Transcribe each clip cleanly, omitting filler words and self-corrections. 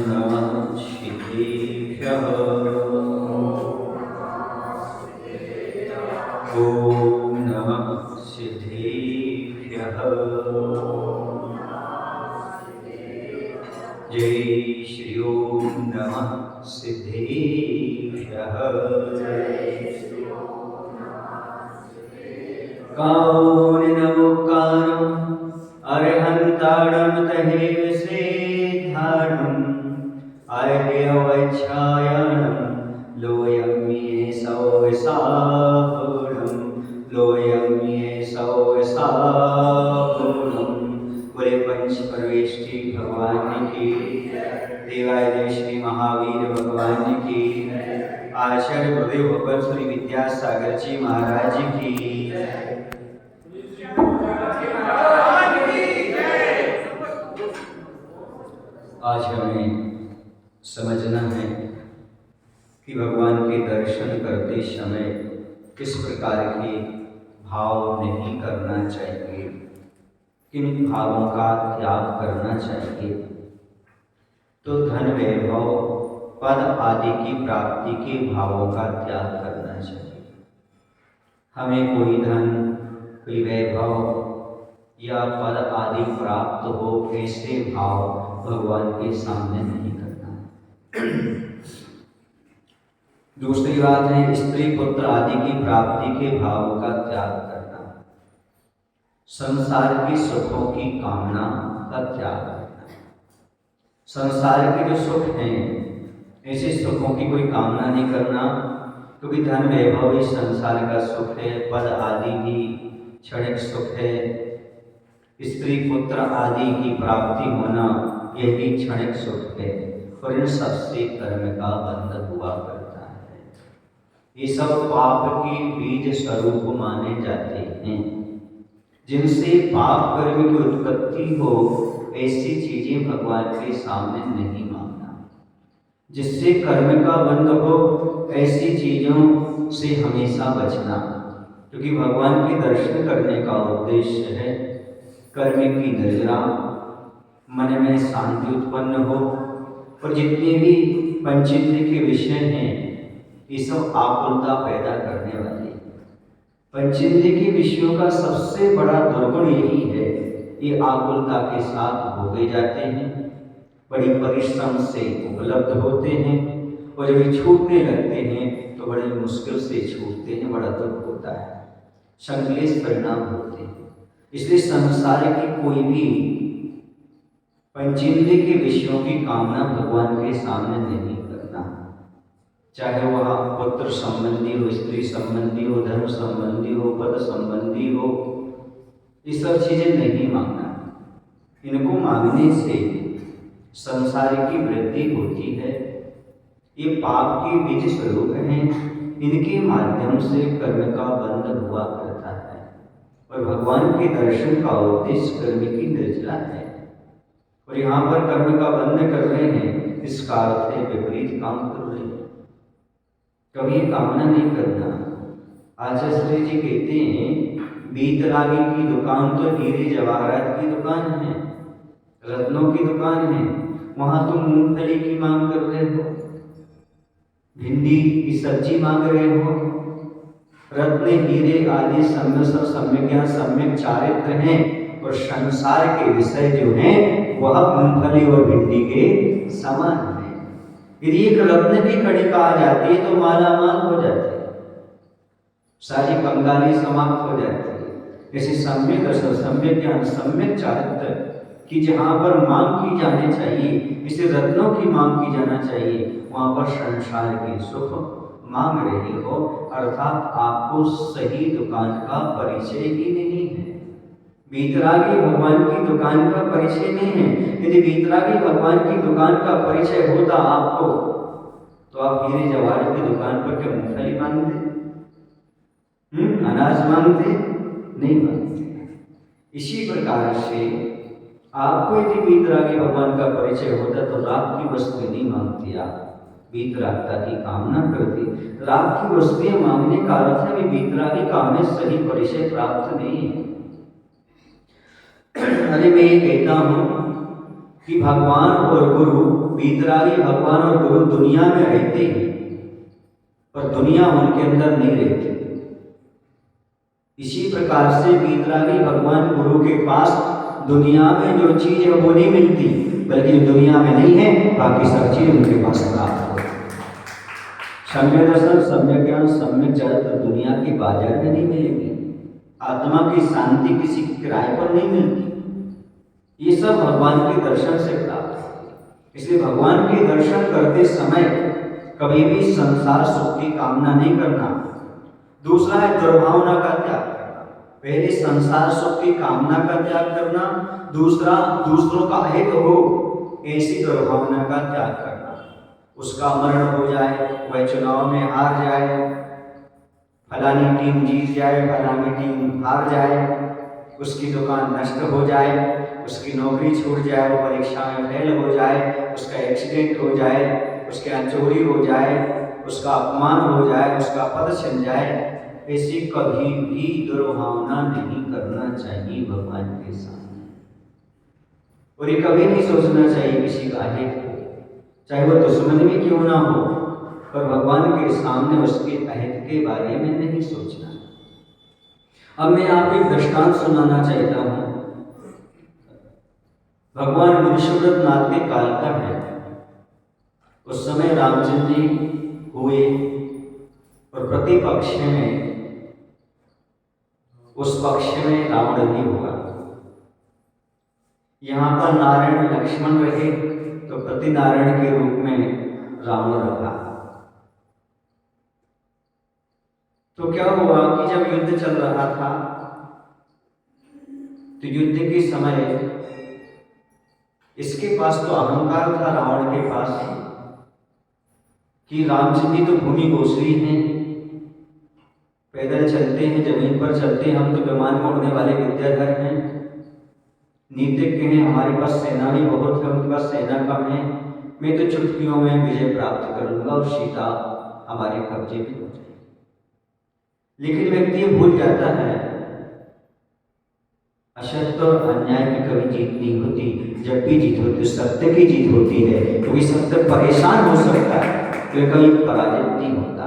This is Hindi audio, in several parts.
नमः सिद्धेभ्यः। ॐ नमः सिद्धेभ्यः। जय श्री ओम नमः सिद्धेभ्यः। कारुण्यमुक्कारम् अर्हन्तारं तहेव सिद्धारम् अर्घ्यवच्छायनं लोयं ये सौसापुरं लोयं ये सौसापुरं। बोले पंच परमेष्टि भगवान की, देवालय श्री महावीर भगवान की, आचार्य गुरुदेव भगवान श्री विद्यासागर जी महाराज की। आज हमें समझना है कि भगवान के दर्शन करते समय किस प्रकार के भाव नहीं करना चाहिए, किन भावों का त्याग करना चाहिए। तो धन वैभव पद आदि की प्राप्ति के भावों का त्याग करना चाहिए। हमें कोई धन, कोई वैभव या पद आदि प्राप्त हो, ऐसे भाव भगवान के सामने नहीं करना। दूसरी बात है स्त्री पुत्र आदि की प्राप्ति के भावों का त्याग करना, संसार के सुखों की कामना का त्याग करना। संसार के जो सुख हैं ऐसे सुखों की कोई कामना नहीं करना, क्योंकि धन वैभव ही संसार का सुख है, पद आदि भी क्षणिक सुख है, स्त्री पुत्र आदि की प्राप्ति होना यह भी क्षणिक सुख है, और इन सबसे कर्म का बंध हुआ करता है। ये सब पाप के बीज स्वरूप माने जाते हैं। जिनसे पाप कर्म की उत्पत्ति हो ऐसी चीजें भगवान के सामने नहीं मांगना। जिससे कर्म का बंध हो ऐसी चीजों से हमेशा बचना, क्योंकि भगवान के दर्शन करने का उद्देश्य है कर्म की निर्जरा, मन में शांति उत्पन्न हो, और जितने भी पंचेंद्रिय के विषय हैं ये सब आकुलता पैदा करने वाले। पंचेंद्रिय के विषयों का सबसे बड़ा दुर्गुण यही है, ये आकुलता के साथ भोगे जाते हैं, बड़ी परिश्रम से उपलब्ध होते हैं, और जब ये छूटने लगते हैं तो बड़ी मुश्किल से छूटते हैं, बड़ा दुख होता है, संकलेश परिणाम होते हैं। इसलिए संसार की कोई भी पंचेंद्रिय के विषयों की कामना भगवान के सामने नहीं करना। चाहे वह पुत्र संबंधी हो, स्त्री संबंधी हो, धन संबंधी हो, पद संबंधी हो, ये सब चीजें नहीं मांगना। इनको मांगने से संसार की वृद्धि होती है। ये पाप के बीज स्वरूप हैं, इनके माध्यम से कर्म का बंध हुआ करता है, और भगवान के दर्शन का उद्देश्य कर्म की निर्जला है। और यहाँ पर कर्म का बंध कर रहे हैं, इसका अर्थ है विपरीत काम कर रहे हैं। कभी कामना नहीं करना। आचार्य जी कहते हैं बीतरागी की दुकान तो हीरे जवाहरात की दुकान है, रत्नों की दुकान है, वहां तुम मूंगफली की मांग कर रहे हो, भिंडी की सब्जी मांग रहे हो। रत्न हीरे आदि सम्यक ज्ञान सम्यक चारित्र हैं, और संसार के विषय जो हैं वह मूंगफली और भिंडी के समान है। यदि एक रत्न की कणिका आ जाती है तो मालामाल हो जाती है, सारी कंगाली समाप्त हो जाती है। ऐसे सम्यक रस, सम्यक ज्ञान, सम्यक चारित्र कि जहाँ पर मांग की जानी चाहिए, इसे रत्नों की मांग की जाना चाहिए, वहाँ पर संसार के सुख मांग रही हो, अर्थात आपको सही दुकान का परिचय ही नहीं है। बीतरागी भगवान की दुकान का परिचय नहीं है। यदि बीतरागी भगवान की दुकान का परिचय होता आपको, तो आप हीरे जवाहरात की दुकान पर क्या मूंगफली मांगते, अनाज मांगते? नहीं मांगते। इसी प्रकार से आपको यदि बीतरागी भगवान का परिचय होता तो राग की वस्तुएं नहीं मांगती, आप बीतरागता की कामना करते। राग की वस्तुएं मांगने का अर्थ है बीतरागी का हमें सही परिचय प्राप्त नहीं है। अरे मैं ये कहता हूं कि भगवान और गुरु वीतरागी भगवान और गुरु दुनिया में रहते हैं, पर दुनिया उनके अंदर नहीं रहती। इसी प्रकार से वीतरागी भगवान गुरु के पास दुनिया में जो चीज है वो नहीं मिलती, बल्कि जो दुनिया में नहीं है बाकी सब चीज उनके पास प्राप्त हो। सम्यक दर्शन, सम्यक ज्ञान, सम्यक जगत दुनिया के बाजार में नहीं मिलेगी। आत्मा की शांति किसी किराए पर नहीं मिलती। ये सब भगवान के दर्शन से प्राप्त है। इसलिए भगवान के दर्शन करते समय कभी भी संसार सुख की कामना नहीं करना। दूसरा है दुर्भावना का त्याग करना। पहले संसार सुख की कामना का त्याग करना, दूसरा दूसरों का हित हो ऐसी दुर्भावना का त्याग करना। उसका मरण हो जाए, वह चुनाव में हार जाए, फलानी टीम जीत जाए, फलानी टीम हार जाए, उसकी दुकान नष्ट हो जाए, उसकी नौकरी छूट जाए, वो परीक्षा में फेल हो जाए, उसका एक्सीडेंट हो जाए, उसके यहाँ चोरी हो जाए, उसका अपमान हो जाए, उसका पद छिन जाए, ऐसी कभी भी दुर्भावना नहीं करना चाहिए भगवान के सामने। और ये कभी नहीं सोचना चाहिए किसी का हित हो, चाहे वो दुश्मन भी क्यों ना हो, पर भगवान के सामने उसके अहित के बारे में नहीं सोचना। अब मैं आपको एक दृष्टांत सुनाना चाहता हूँ। भगवान मुनिश्वरत नाथ के काल का है। उस समय रामचंद्र जी हुए और प्रतिपक्ष में, उस पक्ष में रावण भी हुआ। यहाँ पर नारायण लक्ष्मण रहे तो प्रति नारायण के रूप में रावण रहा। तो क्या हुआ कि जब युद्ध चल रहा था तो युद्ध के समय इसके पास तो अहंकार था, रावण के पास, कि रामचंद्र जी तो भूमि गोसरी हैं, पैदल चलते हैं, जमीन पर चलते हैं, हम तो विमान में उड़ने वाले विद्याधर हैं, नीतिज्ञ हैं, हमारे पास सेना भी बहुत है, उनके पास सेना कम है, मैं तो चुटकियों में विजय प्राप्त कर लूंगा और सीता हमारे कब्जे में हो जाएगी। लेकिन व्यक्ति ये भूल जाता है असत्य और अन्याय की कभी जीत नहीं होती। जब भी जीत होती है सत्य की जीत होती है, क्योंकि सत्य परेशान हो सकता है तो कभी पराजित नहीं होता।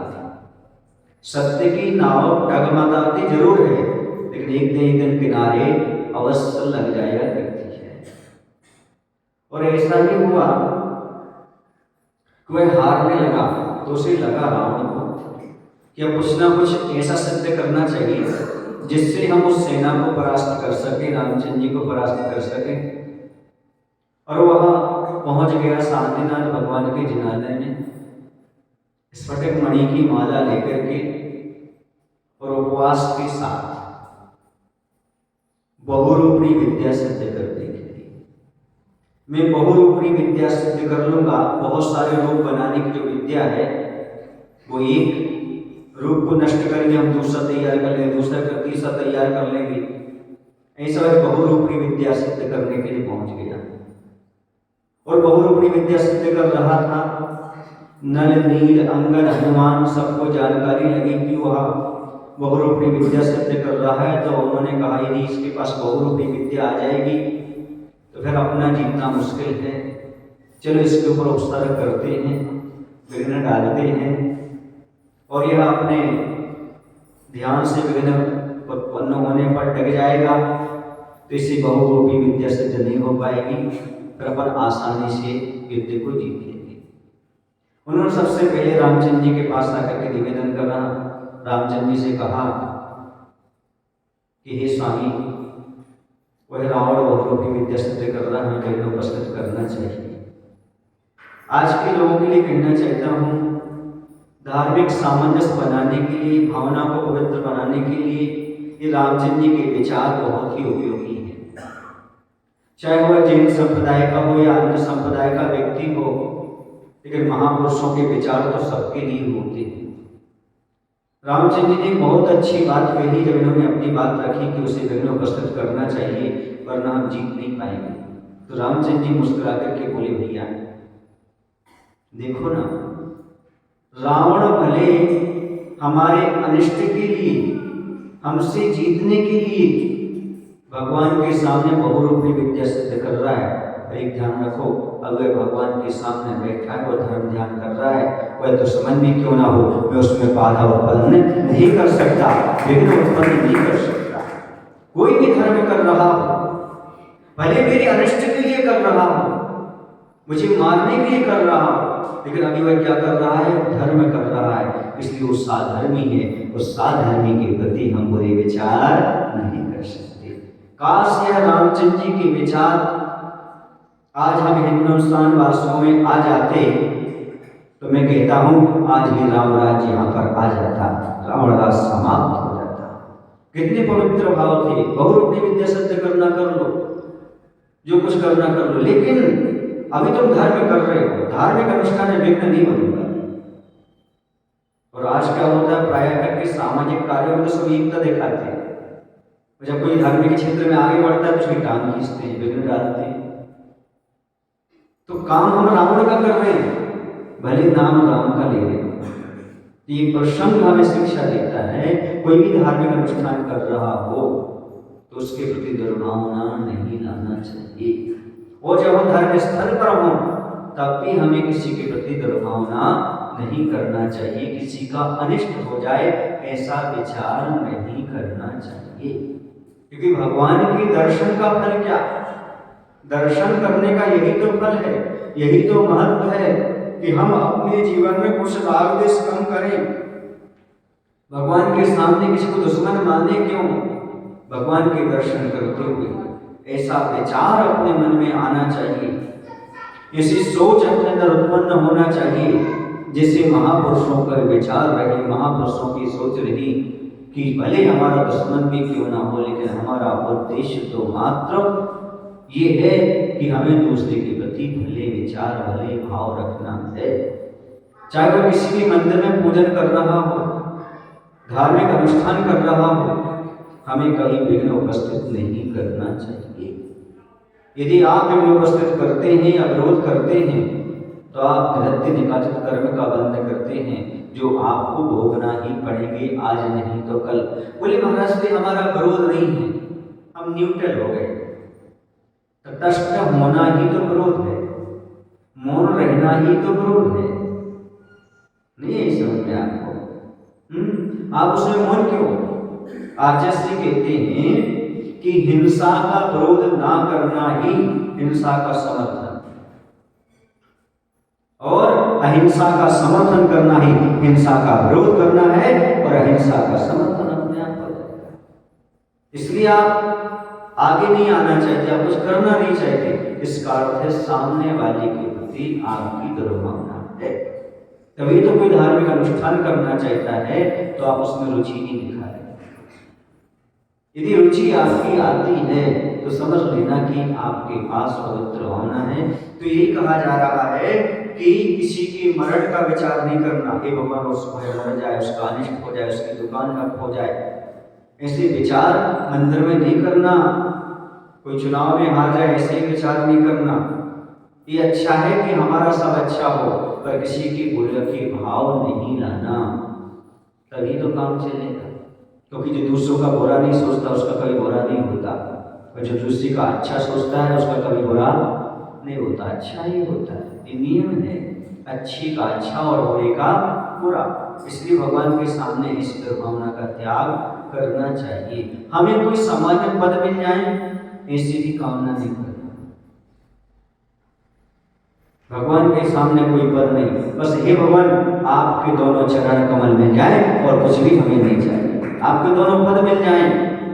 सत्य की नाव डगमगाती जरूर है, लेकिन एक दिन किनारे अवश्य लग जाया करती है। और ऐसा ही हुआ, वह हारने लगा तो उसे लगा रावण को कि अब कुछ ना कुछ ऐसा सिद्ध करना चाहिए जिससे हम उस सेना को परास्त कर सके, रामचंद्र जी को परास्त कर सके। और वह पहुंच गया शांतिनाथ भगवान के जिनालय में, स्फटिक मणि की माला लेकर के और उपवास के साथ बहुरूपी विद्या सिद्ध करने के लिए। मैं बहुरूपी विद्या सिद्ध कर लूंगा। बहुत सारे रूप बनाने की जो विद्या है वो एक रूप को नष्ट करेंगे, हम दूसरा तैयार कर लेंगे, दूसरा का तीसरा तैयार कर लेंगे। ऐसा वह बहुरूपी विद्या सिद्ध करने के लिए पहुंच गया। और बहुरूपी विद्या सिद्ध कर रहा था। नल नील अंगद हनुमान सबको जानकारी लगी कि वह बहुरूपी विद्या सिद्ध कर रहा है, तो उन्होंने कहा यदि इसके पास बहुरूपी विद्या आ जाएगी तो फिर अपना जीतना मुश्किल है, चलो इसके ऊपर उपसर्ग करते हैं, विघ्न डालते हैं, और यह अपने ध्यान से विघ्न उत्पन्न होने पर डग जाएगा तो इसे बहुरूपी विद्या सिद्ध नहीं हो पाएगी, फिर अपन आसानी से युद्ध को जीत लेंगे। उन्होंने सबसे पहले रामचंद्र जी के पास आकर के निवेदन करा। रामचंद्र जी से कहा कि हे स्वामी, वह रावण बहुरूपी विद्या सिद्ध कर रहा है, हमें उपस्थित करना चाहिए। आज के लोगों के लिए कहना चाहता हूँ, धार्मिक सामंजस्य बनाने के लिए, भावना को पवित्र बनाने के लिए ये रामचंद्र जी के विचार बहुत ही उपयोगी हैं। चाहे वह जैन संप्रदाय का हो या अन्य संप्रदाय का व्यक्ति हो, लेकिन महापुरुषों के विचार तो सबके लिए होते हैं। रामचंद्र जी ने बहुत अच्छी बात कही जब इन्होंने अपनी बात रखी कि उसे विघ्न उपस्थित करना चाहिए, वरना हम जीत नहीं पाएंगे। तो रामचंद्र जी मुस्कुरा करके बोले, भैया देखो ना, रावण भले हमारे अनिष्ट के लिए, हमसे जीतने के लिए भगवान के सामने बहुरूपी विद्या सिद्ध कर रहा है। एक ध्यान रखो, अगर भगवान के सामने बैठा है, वो धर्म ध्यान कर रहा है, वह दुश्मन भी क्यों ना हो, मैं उसमें बाधा उत्पन्न नहीं कर सकता, विघ्न उत्पन्न नहीं कर सकता। कोई भी धर्म कर रहा हो, भले मेरी अनिष्ट के लिए कर रहा हो, मुझे मारने के लिए कर रहा हो, लेकिन अभी वह क्या कर रहा है, धर्म कर रहा है, इसलिए वो साधर्मी है। उस साधर्मी के प्रति हम बुरे विचार नहीं कर सकते। काश यह रामचंद्र जी के विचार आज हम हिंदुस्तान वासियों में आ जाते, तो मैं कहता हूं आज ही राम राज्य यहाँ पर आ जाता, रावण राज समाप्त हो जाता। कितने पवित्र भाव थे, बहुरूपी विद्या सिद्ध करना कर लो, जो कुछ करना कर लो, लेकिन अभी तुम धर्म कर रहे हो, धार्मिक अनुष्ठान में विघ्न नहीं बनूंगा। और आज क्या होता है, प्राय करके सामाजिक कार्यों में तो सब एकता दिखाते हैं, जब कोई धार्मिक क्षेत्र में आगे बढ़ता है तो उसकी टांग खींचते हैं, विघ्न डालते हैं। तो काम हम रावण का कर रहे हैं, भले नाम राम का ले रहे हैं। ये प्रसंग हमें शिक्षा देता है, कोई भी धार्मिक अनुष्ठान कर रहा हो तो उसके प्रति दुर्भावना नहीं लाना चाहिए। और जब हम धर्म स्थल पर हों तब भी हमें किसी के प्रति दुर्भावना नहीं करना चाहिए, किसी का अनिष्ट हो जाए ऐसा विचार नहीं करना चाहिए। क्योंकि भगवान के दर्शन का फल क्या, दर्शन करने का यही तो फल है, यही तो महत्व है कि हम अपने जीवन में कुछ राग द्वेष कम करें। भगवान के सामने किसी को दुश्मन माने क्यों, भगवान के दर्शन करते हुए ऐसा विचार अपने मन में आना चाहिए, ऐसी सोच अपने अंदर उत्पन्न होना चाहिए जैसे महापुरुषों का विचार रहे, महापुरुषों की सोच रही कि भले हमारा दुश्मन भी क्यों ना हो, लेकिन हमारा उद्देश्य तो मात्र ये है कि हमें दूसरे के प्रति भले विचार, भले भाव रखना है। चाहे वो किसी भी मंदिर में पूजन कर रहा हो, धार्मिक अनुष्ठान कर रहा हो, हमें कभी विघ्न उपस्थित नहीं करना चाहिए। यदि आप विघ्न उपस्थित करते हैं या विरोध करते हैं तो आप निरत्य निकाचित कर्म का बंध करते हैं, जो आपको भोगना ही पड़ेंगे, आज नहीं तो कल। बोले महाराज से हमारा विरोध नहीं है, हम न्यूट्रल हो गए, तटस्थ होना ही तो विरोध है, मौन रहना ही तो विरोध है। नहीं है समझ में आपको? आप उसमें मौन क्यों? आचार्य कहते हैं कि हिंसा का विरोध ना करना ही हिंसा का समर्थन, और अहिंसा का समर्थन करना ही हिंसा का विरोध करना है, और अहिंसा का समर्थन अपने आप हो जाएगा। इसलिए आप आगे नहीं आना चाहते, आप कुछ करना नहीं चाहते, इसका अर्थ है सामने वाले के प्रति आपकी दुर्भावना है। तभी तो कोई धार्मिक अनुष्ठान करना चाहता है तो आप उसमें रुचि नहीं दिखा रहे। यदि रुचि आपकी आती है तो समझ लेना कि आपके पास पवित्र होना है। तो यही कहा जा रहा है कि किसी के मरण का विचार नहीं करना, हे भगवान उसको मर जाए, उसका अनिष्ट हो जाए, उसकी दुकान ठप हो जाए, ऐसे विचार मंदिर में नहीं करना। कोई चुनाव में हार जाए ऐसे विचार नहीं करना। ये अच्छा है कि हमारा सब अच्छा हो, पर किसी की बुरे के भाव नहीं लाना, तभी तो काम चलेगा। क्योंकि जो दूसरों का बुरा नहीं सोचता उसका कभी बुरा नहीं होता, और जो दूसरे का अच्छा सोचता है उसका कभी बुरा नहीं होता, अच्छा ही होता है। ये नियम है, अच्छी का अच्छा और बुरे का बुरा। इसलिए भगवान के सामने इस दुर्भावना का त्याग करना चाहिए। हमें कोई समाज में पद मिल जाए ऐसी भी कामना नहीं करना। भगवान के सामने कोई पद नहीं, बस हे भगवान आपके दोनों चरण कमल मिल जाए और कुछ भी हमें नहीं चाहिए। आपके दोनों पद मिल जाए,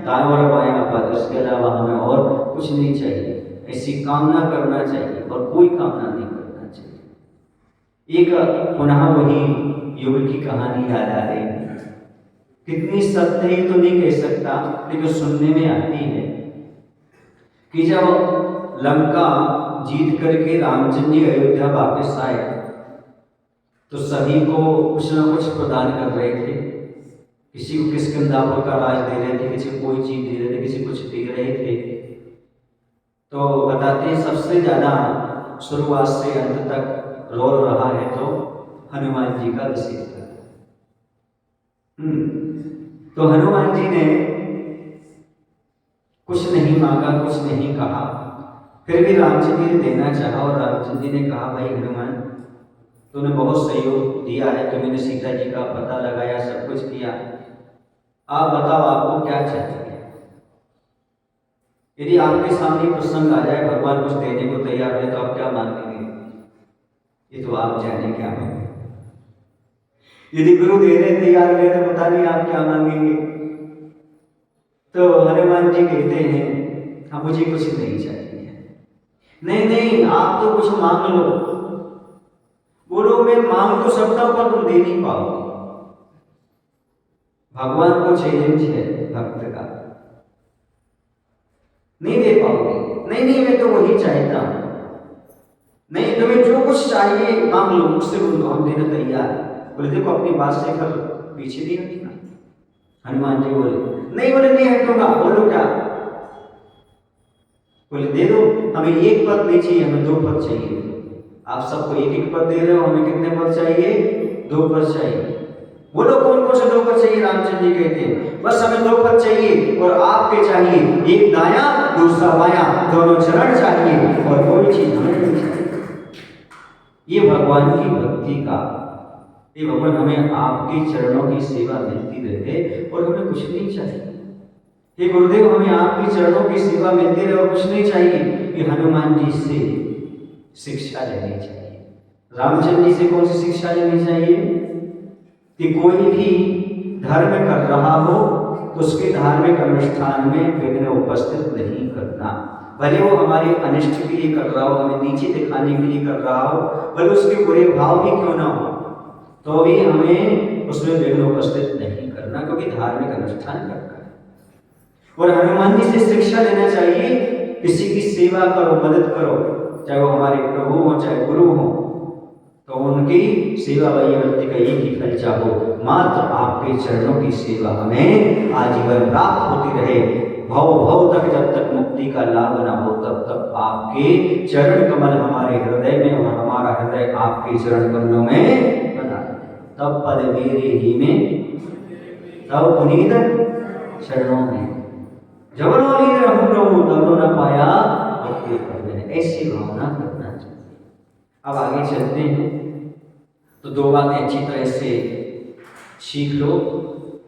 दाएं और बायां पद, इसके अलावा हमें और कुछ नहीं चाहिए। ऐसी कामना करना चाहिए और कोई कामना नहीं करना चाहिए। एक पुनः वही युग की कहानी याद आ रही है। कितनी सत्य है तो नहीं कह सकता, लेकिन सुनने में आती है कि जब लंका जीत करके रामचंद्र जी अयोध्या वापस आए तो सभी को कुछ न कुछ प्रदान कर रहे थे। किसी को किष्किंधापुर का राज दे रहे थे, किसी को कोई चीज दे रहे थे, किसी कुछ दे रहे थे। तो बताते हैं सबसे ज्यादा शुरुआत से अंत तक रोल रहा है तो हनुमान जी का विशेष। तो हनुमान जी ने कुछ नहीं मांगा, कुछ नहीं कहा, फिर भी रामचंद्र जी ने देना चाहा और रामचंद्र जी ने कहा, भाई हनुमान, तूने बहुत सहयोग दिया है, तुमने सीता जी का पता लगाया, सब कुछ किया, आप बताओ आपको क्या चाहिए। यदि आपके सामने प्रसंग आ जाए, भगवान कुछ देने को तैयार है, तो आप क्या मांगेंगे? ये तो आप जाने क्या मांगेंगे। यदि गुरु देने तैयार है तो पता नहीं आप क्या मांगेंगे। तो हनुमान जी कहते हैं, हाँ मुझे कुछ नहीं चाहिए। नहीं नहीं, आप तो कुछ मांग लो। बोलो मैं मांग तो सकता हूं पर तुम दे नहीं पाओगे। भगवान को चैलेंज है भक्त का, नहीं दे पाओगे। नहीं नहीं, मैं तो वही चाहता हूं। नहीं, तुम्हें जो कुछ चाहिए मांग लो, मुझसे बोलो, हम देने तैयार। बोले देखो अपनी बात से फिर पीछे नहीं हटना। हनुमान जी बोले नहीं, बोले नहीं हटूंगा। बोलो क्या? बोले दे दो, हमें एक पद नहीं चाहिए, हमें 2 पद चाहिए। आप सबको एक एक पद दे रहे हो, हमें कितने पद चाहिए? 2 पद चाहिए। बोलो कौन कौन से 2 पद चाहिए? रामचंद्र जी कहते हैं बस हमें 2 पद चाहिए और आपके चाहिए, एक दाया दूसरा बाया, दोनों चरण चाहिए और कोई चीज हमें नहीं चाहिए। ये भगवान की भक्ति का, ये भगवान हमें आपके चरणों की सेवा मिलती रहे और हमें कुछ नहीं चाहिए। हे गुरुदेव, हमें आपके चरणों की सेवा मिलती रहे और कुछ नहीं चाहिए। ये हनुमान जी से शिक्षा लेनी चाहिए। रामचंद्र जी से कौन सी शिक्षा लेनी चाहिए? कि कोई भी धर्म कर रहा हो तो उसके धार्मिक अनुष्ठान में विघ्न उपस्थित नहीं करना। भले वो हमारे अनिष्ट के लिए कर रहा हो, हमें नीचे दिखाने के लिए कर रहा हो, भले उसके बुरे भाव भी क्यों ना हो, तो भी हमें उसमें विघ्न उपस्थित नहीं करना, क्योंकि धार्मिक अनुष्ठान करना है। और हनुमान जी से शिक्षा लेना चाहिए, किसी की सेवा करो, मदद करो, चाहे वो हमारे प्रभु हो चाहे गुरु हो, तो उनकी सेवा वैयवल्ती का एक ही फल चाहो, मात्र आपके चरणों की सेवा हमें आजीवन प्राप्त होती रहे। भव भव तक जब तक मुक्ति का लाभ न हो, तब तक आपके चरण कमल हमारे हृदय में और हमारा हृदय आपके चरण कमलों में बना रहे। तब पद मेरे ही में, तब पुनीत चरणों में, जबरों लीन रहूं प्रभु, तब न पाया भक्ति पद में। ऐसी भावना करना चाहिए। अब आगे चलते हैं तो 2 बातें अच्छी तरह से सीख लो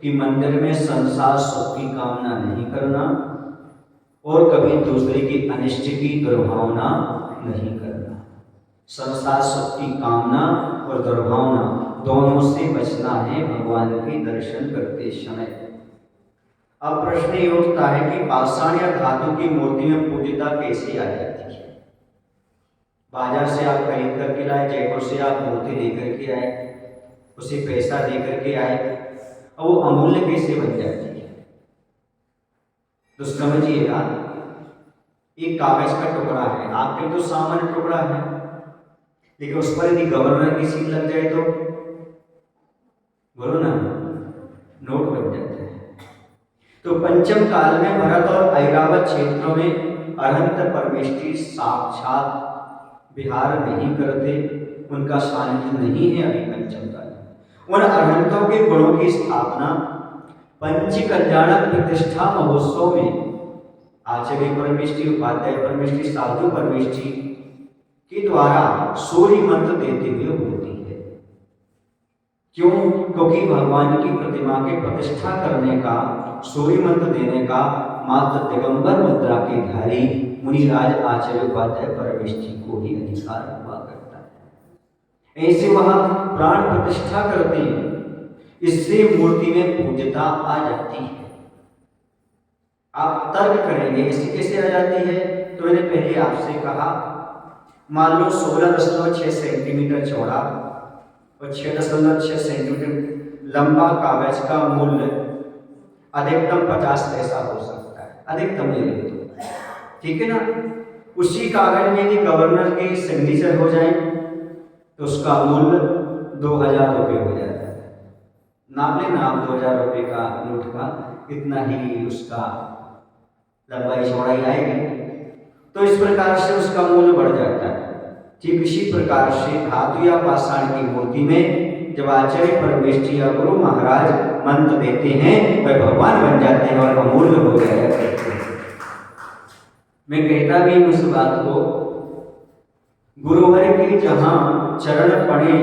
कि मंदिर में संसार सुख की कामना नहीं करना और कभी दूसरे की अनिष्ट की दुर्भावना नहीं करना। संसार सुख की कामना और दुर्भावना दोनों से बचना है भगवान के दर्शन करते समय। अब प्रश्न ये उठता है कि पाषाण या धातु की मूर्ति में पूज्यता कैसे आ जाती है? बाजार से आप खरीद करके लाए, जयपुर से आप मूर्ति लेकर के आए, उसे पैसा दे करके आए, और वो अमूल्य कैसे बन जाती है? तो समझिएगा, एक कागज का टुकड़ा है, आपके तो सामान्य टुकड़ा है, लेकिन उस पर यदि गवर्नर की सील लग जाए तो बोलो ना, नोट बन जाता है। तो पंचम काल में भरत और ऐरावत क्षेत्रों में अरहंत परमेष्ठी साक्षात विहार नहीं करते, उनका सानिध्य नहीं है अभी पंचम काल में। उन अरहंतों के गुणों की स्थापना पंच कल्याणक प्रतिष्ठा महोत्सव में आचार्य परमेष्ठी, उपाध्याय परमेष्ठी, साधु परमेष्ठी के द्वारा सूर्य मंत्र देते हुए होती है। क्यों? क्योंकि भगवान की प्रतिमा के प्रतिष्ठा करने का, सूर्य मंत्र देने का मात्र दिगंबर मुद्रा के धारी मुनिराज आचार्य उपाध्याय परमेष्ठी को ही अधिकार हुआ करता है। ऐसे वह प्राण प्रतिष्ठा करते हैं, इससे मूर्ति में पूज्यता आ जाती है। आप तर्क करेंगे ऐसे कैसे आ जाती है? तो मैंने पहले आपसे कहा, मान लो 16.6 सेंटीमीटर चौड़ा और 6.6 सेंटीमीटर लंबा कागज का मूल्य अधिकतम 50 पैसा हो सकता है, अधिकतम ले लेते, ठीक है ना। उसी कागज में यदि गवर्नर के सिग्नेचर हो जाए तो उसका मूल्य 2000 रुपये हो जाता है। नाप लेना आप 2000 रुपये का नोट का, इतना ही उसका लंबाई चौड़ाई आएगी। तो इस प्रकार से उसका मूल्य बढ़ जाता है। ठीक इसी प्रकार से धातु या पाषाण की मूर्ति में जब आचार्य परमेष्ठी या गुरु महाराज मंत्र देते हैं, वह भगवान बन जाते हैं और अमूल्य हो जाया करते हैं। मैं कहता भी हूँ इस बात को, गुरुवर के जहाँ चरण पड़े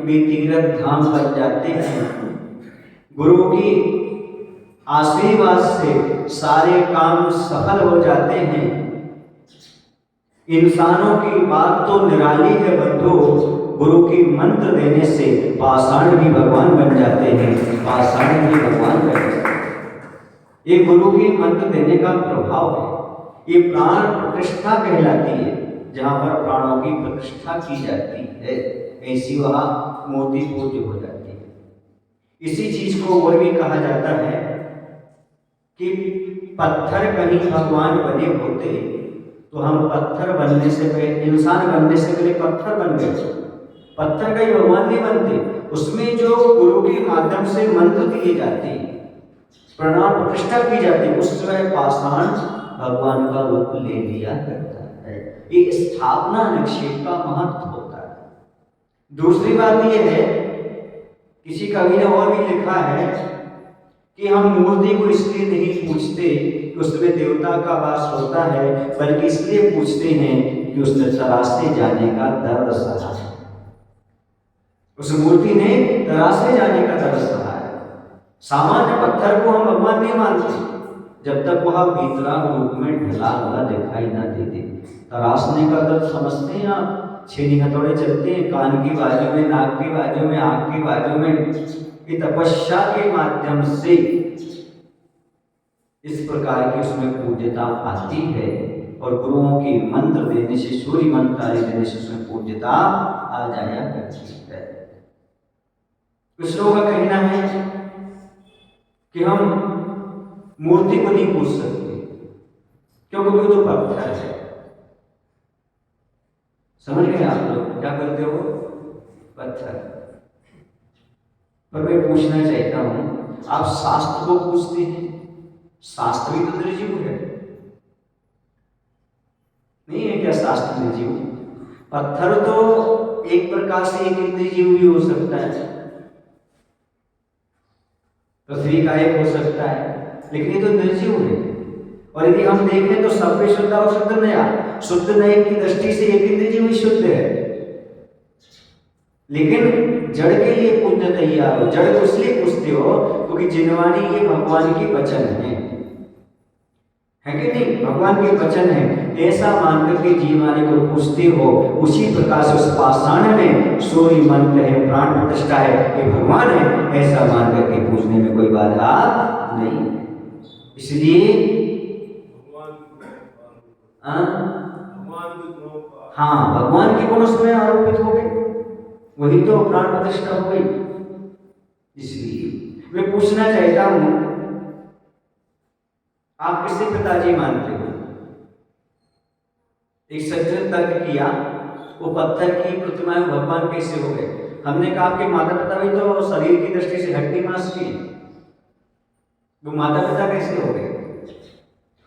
वे तीर्थ धाम बन जाते हैं। गुरु की आशीर्वाद से सारे काम सफल हो जाते हैं। इंसानों की बात तो निराली है बंधु, गुरु की मंत्र देने से पाषाण भी भगवान बन जाते हैं, पाषाण भी भगवान बन जाते हैं। ये गुरु की मंत्र देने का प्रभाव है। ये प्राण प्रतिष्ठा कहलाती है, जहाँ पर प्राणों की प्रतिष्ठा की जाती है, ऐसी वहाँ मूर्ति पूज्य हो जाती है। इसी चीज को और भी कहा जाता है कि पत्थर कहीं भगवान बने होते तो हम पत्थर बनने से पहले, इंसान बनने से पहले पत्थर बन गए। पत्थर कहीं भगवान नहीं बनते, उसमें जो गुरु के माध्यम से मंत्र दिए जाते हैं, प्रणाम प्रतिष्ठा की जाती है, उस समय पाषाण भगवान का रूप ले लिया करता है। ये स्थापना निक्षेप का महत्व होता है। दूसरी बात यह है, किसी कवि ने और भी लिखा है कि हम मूर्ति को इसलिए नहीं पूछते कि उसमें देवता का वास होता है, बल्कि इसलिए पूछते हैं कि उसने तरासे जाने का दर्द सहा है। उस मूर्ति ने तरासे जाने का दर्द सहा है। सामान्य पत्थर को हम भगवान नहीं मानते जब तक वह भीतरा रूप में ढला हुआ दिखाई ना दे दे। तराशने का दर्द समझते हैं आप? छेनी हथौड़े चलते हैं कान की बाजू में, नाक की बाजू में, आंख की बाजू में। ये तपस्या के माध्यम से इस प्रकार की उसमें पूज्यता आती है, और गुरुओं की मंत्र देने से, सूर्य मंत्र आदि देने से उसमें पूज्यता आ जाया करती है। कुछ लोगों का कहना है कि हम मूर्ति को नहीं पूछ सकते क्योंकि वो तो पत्थर है। समझ गए आप लोग क्या करते हो? पत्थर। पर मैं पूछना चाहता हूं, आप शास्त्र को पूछते हैं? शास्त्र भी तो निर्जीव है, नहीं है क्या? शास्त्र निर्जीव। पत्थर तो एक प्रकार से एक निर्जीव भी हो सकता है, पृथ्वी का एक हो सकता है, लेकिन ये तो निर्जीव है। और यदि हम देखें तो सभ्य शुद्ध और शुद्ध नया, शुद्ध नए की दृष्टि से एक निर्जीव ही शुद्ध है। लेकिन जड़ के लिए पूजन तैयार हो। जड़ को इसलिए पूछते हो क्योंकि जिनवाणी ये भगवान के वचन है कि नहीं? भगवान के वचन है, ऐसा मानकर के जीववाणी को पूछते हो। उसी प्रकार से उस पाषाण में सूर्य मंत्र है, प्राण प्रतिष्ठा है, ये भगवान है, ऐसा मान करके पूछने में कोई बाधा नहीं है। इसलिए हाँ, भगवान के गुण उसमें आरोपित हो गए, वही तो प्राण प्रतिष्ठा हो गई। इसलिए मैं पूछना चाहता हूं, आप किससे पिताजी मानते हो? एक सज्जन तर्क किया, वो पत्थर की प्रतिमाएं भगवान कैसे हो गए? हमने कहा आपके माता पिता भी तो शरीर की दृष्टि से हड्डी मांस की, वो माता पिता कैसे हो गए?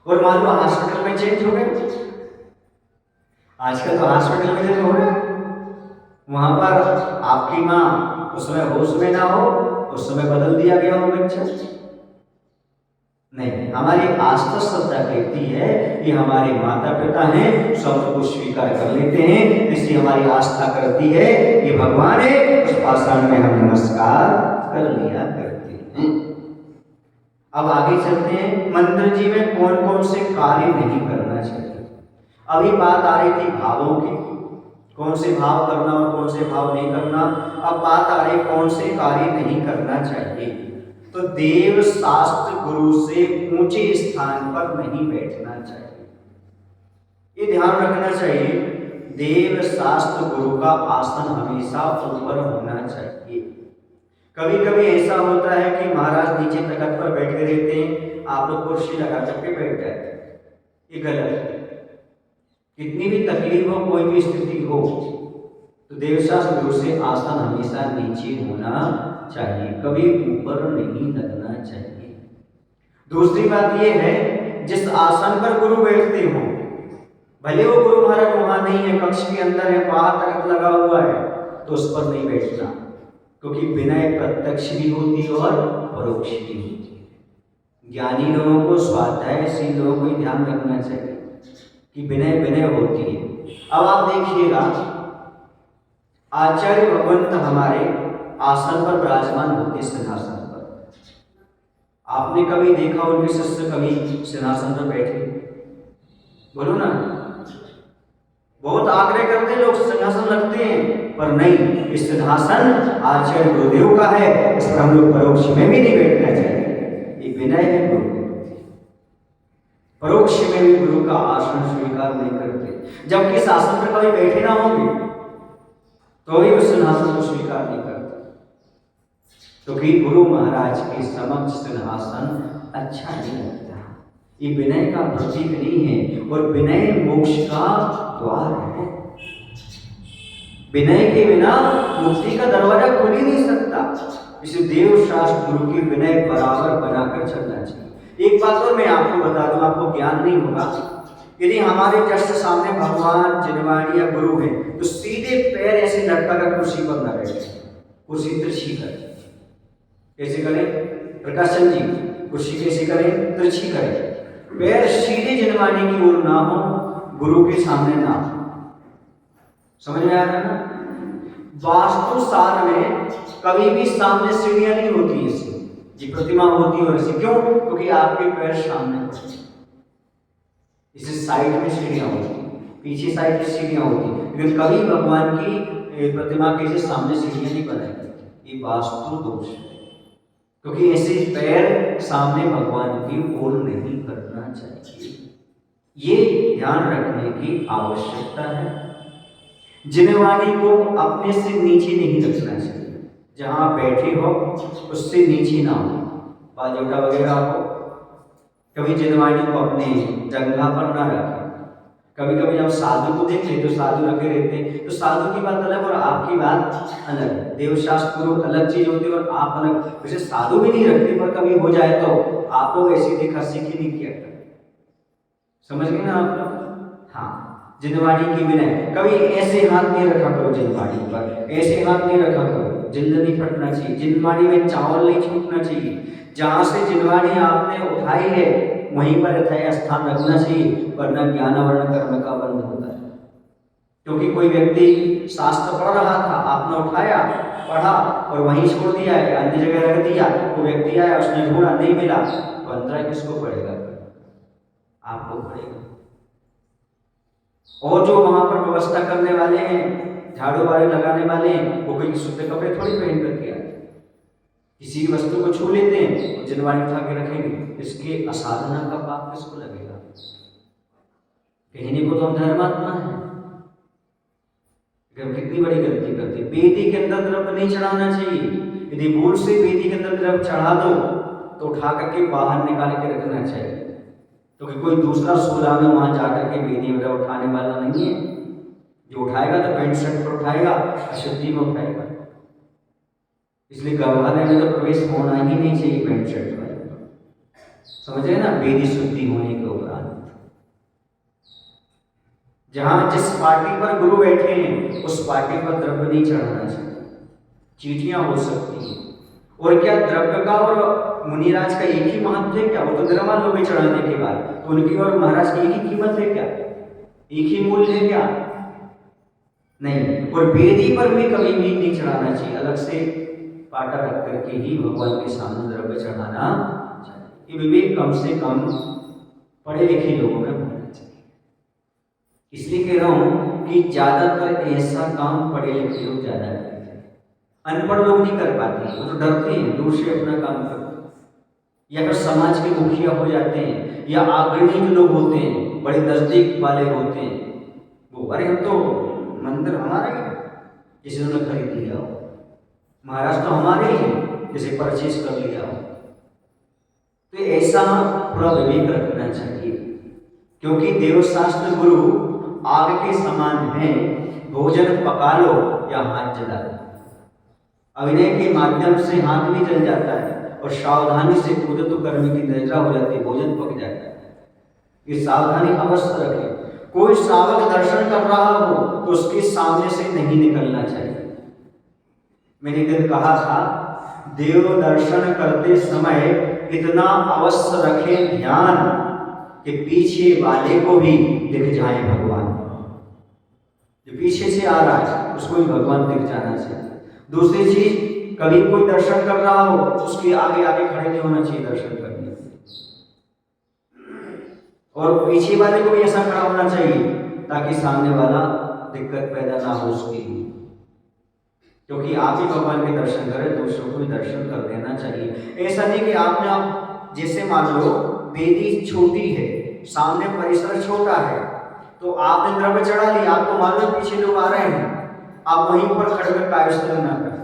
और मान लो हॉस्पिटल में चेंज हो गए। आजकल तो हॉस्पिटल में जब हो रहे, वहां पर आपकी माँ उस समय होश में ना हो, उस समय बदल दिया गया हो बच्चा। नहीं, हमारी आस्था श्रद्धा कहती है कि हमारे माता पिता हैं, सब कुछ स्वीकार कर लेते हैं, इसलिए हमारी आस्था करती है कि भगवान है, उस पाषाण में हम नमस्कार कर लिया करते हैं। अब आगे चलते हैं, मंत्र जी में कौन कौन से कार्य नहीं करना चाहिए। अभी बात आ रही थी भावों की, कौन से भाव करना और कौन से भाव नहीं करना। अब बात आ रही कौन से कार्य नहीं करना चाहिए। तो देव शास्त्र गुरु से ऊंचे स्थान पर नहीं बैठना चाहिए, ये ध्यान रखना चाहिए। देव शास्त्र गुरु का आसन हमेशा ऊपर होना चाहिए। कभी कभी ऐसा होता है कि महाराज नीचे तख्त पर बैठ के रहते हैं, आप लोग कुर्सी लगा करके बैठ जाते हैं, ये गलत है। कितनी भी तकलीफ हो, कोई भी स्थिति हो, तो देवशास्त्र गुरु से आसन हमेशा नीचे होना चाहिए, कभी ऊपर नहीं लगना चाहिए। दूसरी बात यह है, जिस आसन पर गुरु बैठते हो, भले वो गुरु महाराज वहां नहीं है, कक्ष के अंदर है, बाहर तख्त लगा हुआ है, तो उस पर नहीं बैठना, क्योंकि विनय प्रत्यक्ष भी होती है और परोक्ष भी होती है। ज्ञानी लोगों को, स्वाध्यायशील लोगों को ध्यान रखना चाहिए। कि विनय विनय होती है। अब आप देखिएगा, आचार्य भगवंत हमारे आसन पर विराजमान होते, सिंहासन पर। आपने कभी देखा उनके शिष्य कभी सिंहासन पर बैठे? बोलो ना। बहुत आग्रह करते लोग, सिंहासन रखते हैं, पर नहीं, इस सिंहासन आचार्य गुरुदेव का है, इस पर हम लोग परोक्ष में भी नहीं बैठना चाहिए। ये विनय है गुरु के प्रति। परोक्ष में भी गुरु का आसन स्वीकार नहीं करते, जबकि इस आसन पर कभी बैठे ना होंगे तो भी उस सिंहासन को स्वीकार नहीं करते, क्योंकि गुरु महाराज के समक्ष सिंहासन अच्छा नहीं लगता। ये विनय का प्रतीक नहीं है, और विनय मोक्ष का द्वार है। विनय के बिना मुक्ति का दरवाजा खुल ही नहीं सकता। इसे देव शास्त्र गुरु की विनय बराबर बनाकर चलना चाहिए। एक बात और मैं आपको बता दूं, आपको ज्ञान नहीं होगा, यदि हमारे जस्ट सामने भगवान जिनवाणी या गुरु है तो सीधे पैर ऐसे लटका कर कुर्सी पर न बैठे, कुर्सी तिरछी करें। कैसे करें? प्रकाश चंद जी, कुर्सी कैसे करें? तिरछी करें। पैर सीधे जिनवाणी की ओर ना हो, गुरु के सामने ना हो। समझ में आ रहा है ना? वास्तु सार में कभी भी सामने सीढ़ियां नहीं होती, ऐसी जी प्रतिमा होती और ऐसी क्यों? क्योंकि आपके पैर सामने होते, इसे साइड में सीढ़ियां होती, पीछे साइड में सीढ़ियां होती, लेकिन कभी भगवान की प्रतिमा के सामने सीढ़ियां नहीं बनाई जाती। ये वास्तु दोष है, क्योंकि ऐसे पैर सामने भगवान की ओर नहीं करना चाहिए। ये ध्यान रखने की आवश्यकता है। जिनवाणी को अपने से नीचे नहीं रखना चाहिए, जहां बैठे हो उससे नीचे ना हो, बाजोटा वगैरह हो। कभी जिनवाणी को अपने जंघा पर ना रखें। कभी कभी जब साधु को देख ले तो साधु रखे रहते हैं, तो साधु की बात अलग और आपकी बात अलग। देवशास्त्र गुरु अलग चीज होती है और आप अलग। वैसे साधु भी नहीं रखते, पर कभी हो जाए तो आप लोग ऐसी देखा सीखी नहीं किया कर। समझ गए ना आप लोग? हाँ, जिनवाणी की विनय। कभी ऐसे हाथ नहीं रखा करो जिनवाणी पर, ऐसे हाथ नहीं रखा करो, जिंद नहीं फटना चाहिए। जिनवाणी में चावल नहीं छूटना चाहिए। जहां से जिनवाणी आपने उठाई है वहीं पर यथाय स्थान रखना चाहिए, वरना ज्ञान वर्ण कर्म का बंध होता है। क्योंकि कोई व्यक्ति शास्त्र पढ़ रहा था, आपने उठाया, पढ़ा और वहीं छोड़ दिया है, अन्य जगह रख दिया। वो व्यक्ति आया, उसने ढूंढा, नहीं मिला, तो अंतराय किसको पड़ेगा? आपको पड़ेगा। और जो वहां पर व्यवस्था करने वाले हैं, झाड़ू वाले लगाने वाले हैं, वो कोई शुद्ध कपड़े थोड़ी पहन करके आए, किसी की वस्तु को छू लेते हैं और जिनवाणी उठा के रखेंगे। इसके असाधना का पाप किसको लगेगा? कहने को तो हम धर्मात्मा है, कितनी बड़ी गलती करते। वेदी के अंदर द्रव्य नहीं चढ़ाना चाहिए। यदि भूल से वेदी के अंदर द्रव्य चढ़ा दो तो उठा करके बाहर निकाल के रखना चाहिए, क्योंकि कोई दूसरा सोला में वहां जाकर के वेदी में उठाने वाला नहीं है। जो उठाएगा तो पेंट शर्ट पर उठाएगा, अशुद्धि में उठाएगा। इसलिए गर्भालय में तो प्रवेश होना ही नहीं चाहिए पेंट शर्ट पर। समझे ना? वेदी शुद्धि होने के उपरांत जहां जिस पार्टी पर गुरु बैठे हैं उस पार्टी पर द्रव्य नहीं चढ़ाना चाहिए। चीटियां हो सकती हैं। और क्या द्रव्य का और मुनिराज का एक ही महत्व है क्या? वो तो द्रव्य लोग चढ़ाने के बाद, तो उनकी और महाराज की एक ही कीमत है क्या? एक ही मूल्य है क्या? नहीं। और वेदी पर भी कभी भी नहीं चढ़ाना चाहिए। अलग से पाटा रख करके ही भगवान के सामने द्रव्य चढ़ाना चाहिए। ये विवेक कम से कम पढ़े लिखे लोगों में होना चाहिए। इसलिए कह रहा हूं कि ज्यादातर ऐसा काम पढ़े लिखे लोग ज्यादा करते हैं, अनपढ़ लोग नहीं कर पाते। वो तो डरते हैं, दूर से अपना काम करते हैं, या फिर समाज के मुखिया हो जाते हैं, या अग्रणी जो लोग होते हैं, बड़े नजदीक वाले होते हैं, वो अरे हम तो मंदिर हमारा ही है, जिसे उन्होंने खरीद लिया हो, महाराज तो हमारे ही है, जैसे परचेज कर लिया हो। तो ऐसा थोड़ा विवेक रखना चाहिए, क्योंकि देवशास्त्र गुरु आग के समान है। भोजन पका लो या हाथ जला लो। अभिनय के माध्यम से हाथ भी जल जाता है और सावधानी से कूदे तो कर्म की निद्रा हो जाती है, भोजन पक जाता है। ये सावधानी अवश्य रखें। कोई सावक दर्शन कर रहा हो तो उसके सामने से नहीं निकलना चाहिए। मैंने दिन कहा था, देव दर्शन करते समय इतना अवश्य रखें ध्यान कि पीछे वाले को भी दिख जाए भगवान। जो पीछे से आ रहा है उसको भी भगवान दिख जाना चाहिए। दूसरी चीज, कभी कोई दर्शन कर रहा हो उसके आगे आगे खड़े नहीं होना चाहिए दर्शन करने, और पीछे वाले को भी ऐसा खड़ा होना चाहिए ताकि सामने वाला दिक्कत पैदा ना हो उसके लिए। क्योंकि आप ही भगवान के दर्शन करें, दूसरों को भी दर्शन कर देना चाहिए। ऐसा नहीं कि आपने आप जैसे मान लो वेदी छोटी है, सामने परिसर छोटा है, तो आपने द्रव्य चढ़ा लिया, आपको मालूम पीछे लोग आ रहे हैं, आप वहीं पर खड़े कर कायस्थल ना करें।